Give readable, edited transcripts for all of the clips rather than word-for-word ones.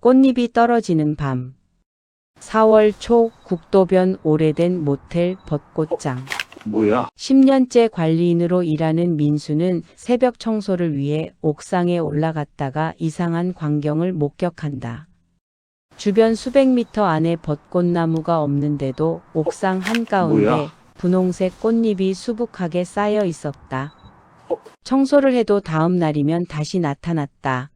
꽃잎이 떨어지는 밤. 4월 초 국도변 오래된 모텔 벚꽃장. 뭐야? 10년째 관리인으로 일하는 민수는 새벽 청소를 위해 옥상에 올라갔다가 이상한 광경을 목격한다. 주변 수백 미터 안에 벚꽃나무가 없는데도 옥상 한가운데 뭐야? 분홍색 꽃잎이 수북하게 쌓여 있었다. 청소를 해도 다음 날이면 다시 나타났다.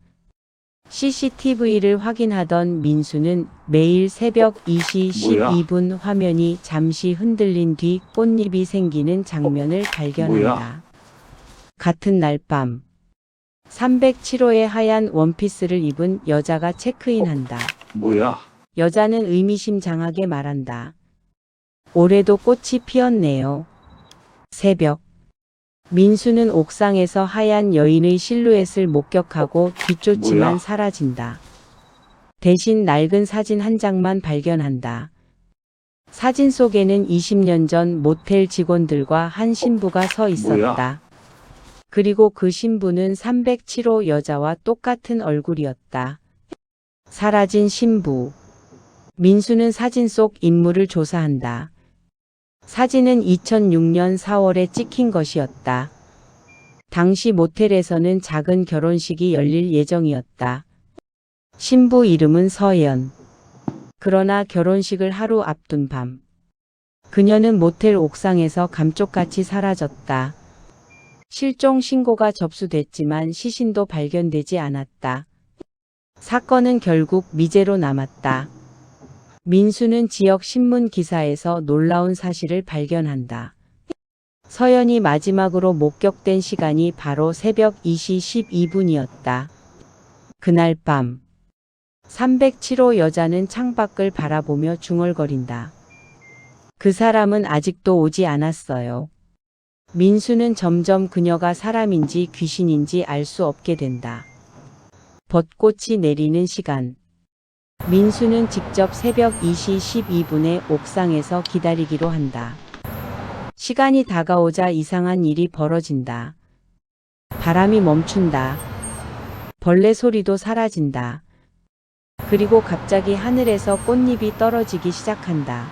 CCTV를 확인하던 민수는 매일 새벽 2시 뭐야? 12분 화면이 잠시 흔들린 뒤 꽃잎이 생기는 장면을 발견한다. 뭐야? 같은 날 밤 307호의 하얀 원피스를 입은 여자가 체크인한다. 뭐야? 여자는 의미심장하게 말한다. 올해도 꽃이 피었네요. 새벽. 민수는 옥상에서 하얀 여인의 실루엣을 목격하고 뒤쫓지만 뭐야? 사라진다. 대신 낡은 사진 한 장만 발견한다. 사진 속에는 20년 전 모텔 직원들과 한 신부가 서 있었다. 뭐야? 그리고 그 신부는 307호 여자와 똑같은 얼굴이었다. 사라진 신부. 민수는 사진 속 인물을 조사한다. 사진은 2006년 4월에 찍힌 것이었다. 당시 모텔에서는 작은 결혼식이 열릴 예정이었다. 신부 이름은 서연. 그러나 결혼식을 하루 앞둔 밤, 그녀는 모텔 옥상에서 감쪽같이 사라졌다. 실종 신고가 접수됐지만 시신도 발견되지 않았다. 사건은 결국 미제로 남았다. 민수는 지역 신문 기사에서 놀라운 사실을 발견한다. 서연이 마지막으로 목격된 시간이 바로 새벽 2시 12분이었다. 그날 밤 307호 여자는 창밖을 바라보며 중얼거린다. 그 사람은 아직도 오지 않았어요. 민수는 점점 그녀가 사람인지 귀신인지 알 수 없게 된다. 벚꽃이 내리는 시간. 민수는 직접 새벽 2시 12분에 옥상에서 기다리기로 한다. 시간이 다가오자 이상한 일이 벌어진다. 바람이 멈춘다. 벌레 소리도 사라진다. 그리고 갑자기 하늘에서 꽃잎이 떨어지기 시작한다.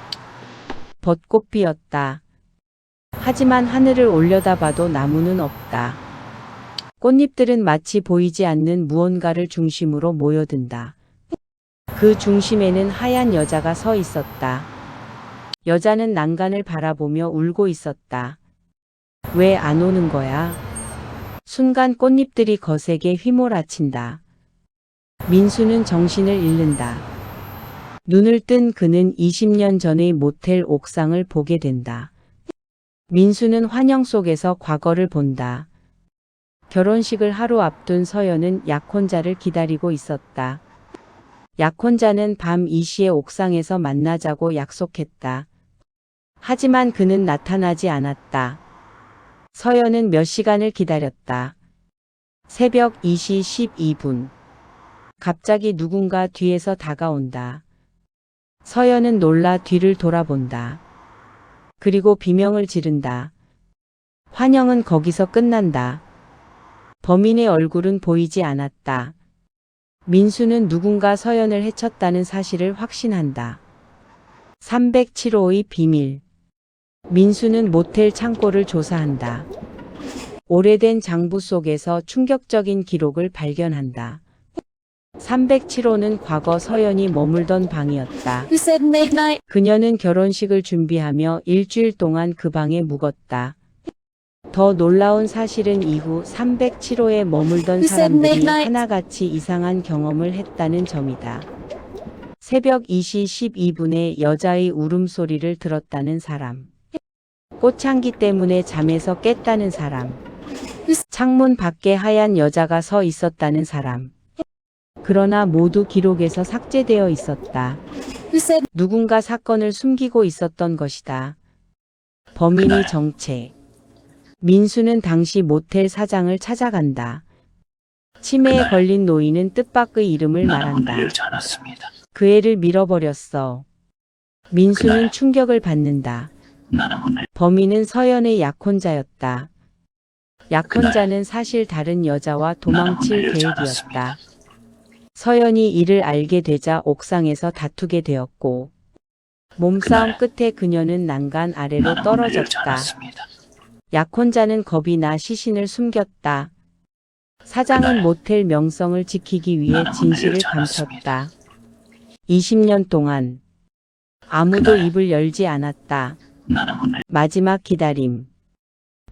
벚꽃 피었다. 하지만 하늘을 올려다봐도 나무는 없다. 꽃잎들은 마치 보이지 않는 무언가를 중심으로 모여든다. 그 중심에는 하얀 여자가 서 있었다. 여자는 난간을 바라보며 울고 있었다. 왜 안 오는 거야? 순간 꽃잎들이 거세게 휘몰아친다. 민수는 정신을 잃는다. 눈을 뜬 그는 20년 전의 모텔 옥상을 보게 된다. 민수는 환영 속에서 과거를 본다. 결혼식을 하루 앞둔 서연은 약혼자를 기다리고 있었다. 약혼자는 밤 2시에 옥상에서 만나자고 약속했다. 하지만 그는 나타나지 않았다. 서연은 몇 시간을 기다렸다. 새벽 2시 12분. 갑자기 누군가 뒤에서 다가온다. 서연은 놀라 뒤를 돌아본다. 그리고 비명을 지른다. 환영은 거기서 끝난다. 범인의 얼굴은 보이지 않았다. 민수는 누군가 서연을 해쳤다는 사실을 확신한다. 307호의 비밀. 민수는 모텔 창고를 조사한다. 오래된 장부 속에서 충격적인 기록을 발견한다. 307호는 과거 서연이 머물던 방이었다. 그녀는 결혼식을 준비하며 일주일 동안 그 방에 묵었다. 더 놀라운 사실은 이후 307호에 머물던 사람들이 하나같이 이상한 경험을 했다는 점이다. 새벽 2시 12분에 여자의 울음소리를 들었다는 사람. 꽃향기 때문에 잠에서 깼다는 사람. 창문 밖에 하얀 여자가 서 있었다는 사람. 그러나 모두 기록에서 삭제되어 있었다. 누군가 사건을 숨기고 있었던 것이다. 범인의 정체. 민수는 당시 모텔 사장을 찾아간다. 치매에 걸린 노인은 뜻밖의 이름을 말한다. 열지 않았습니다. 그 애를 밀어버렸어. 민수는 충격을 받는다. 나는 오늘 범인은 서연의 약혼자였다. 약혼자는 사실 다른 여자와 도망칠 열지 계획이었다. 서연이 이를 알게 되자 옥상에서 다투게 되었고 몸싸움 끝에 그녀는 난간 아래로 나는 오늘 열지 떨어졌다. 않았습니다. 약혼자는 겁이 나 시신을 숨겼다. 사장은 그날 모텔 명성을 지키기 위해 나는 진실을 오늘 열지 않았습니다. 감췄다. 20년 동안 아무도 그날 입을 열지 않았다. 나는 오늘 마지막 기다림.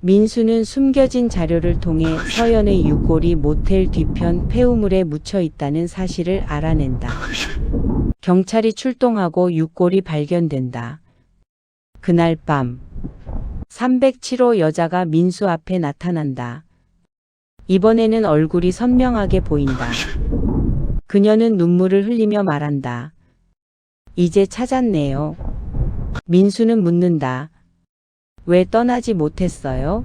민수는 숨겨진 자료를 통해 서연의 유골이 모텔 뒤편 폐우물에 묻혀 있다는 사실을 알아낸다. 경찰이 출동하고 유골이 발견된다. 그날 밤 307호 여자가 민수 앞에 나타난다. 이번에는 얼굴이 선명하게 보인다. 그녀는 눈물을 흘리며 말한다. 이제 찾았네요. 민수는 묻는다. 왜 떠나지 못했어요?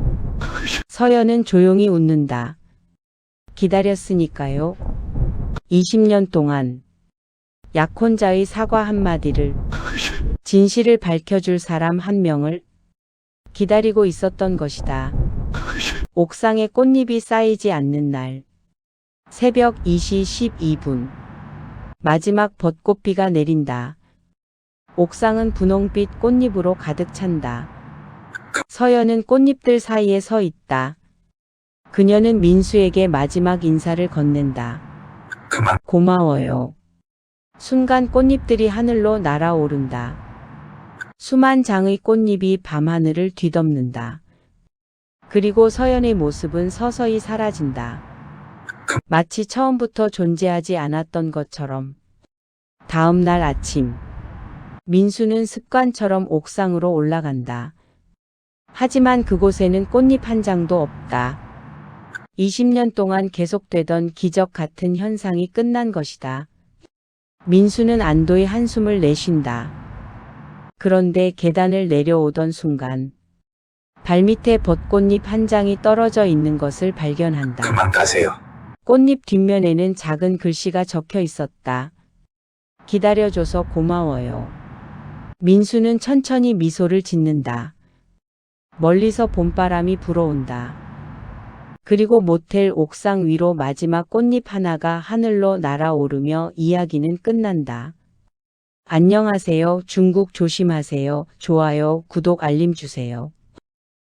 서연은 조용히 웃는다. 기다렸으니까요. 20년 동안 약혼자의 사과 한마디를, 진실을 밝혀줄 사람 한 명을 기다리고 있었던 것이다. 옥상에 꽃잎이 쌓이지 않는 날. 새벽 2시 12분. 마지막 벚꽃비가 내린다. 옥상은 분홍빛 꽃잎으로 가득 찬다. 서연은 꽃잎들 사이에 서 있다. 그녀는 민수에게 마지막 인사를 건넨다. 고마워요. 순간 꽃잎들이 하늘로 날아오른다. 수만 장의 꽃잎이 밤하늘을 뒤덮는다. 그리고 서연의 모습은 서서히 사라진다. 마치 처음부터 존재하지 않았던 것처럼. 다음 날 아침. 민수는 습관처럼 옥상으로 올라간다. 하지만 그곳에는 꽃잎 한 장도 없다. 20년 동안 계속되던 기적 같은 현상이 끝난 것이다. 민수는 안도의 한숨을 내쉰다. 그런데 계단을 내려오던 순간 발밑에 벚꽃잎 한 장이 떨어져 있는 것을 발견한다. 그만 가세요. 꽃잎 뒷면에는 작은 글씨가 적혀 있었다. 기다려줘서 고마워요. 민수는 천천히 미소를 짓는다. 멀리서 봄바람이 불어온다. 그리고 모텔 옥상 위로 마지막 꽃잎 하나가 하늘로 날아오르며 이야기는 끝난다. 안녕하세요. 중국 조심하세요. 좋아요, 구독, 알림 주세요.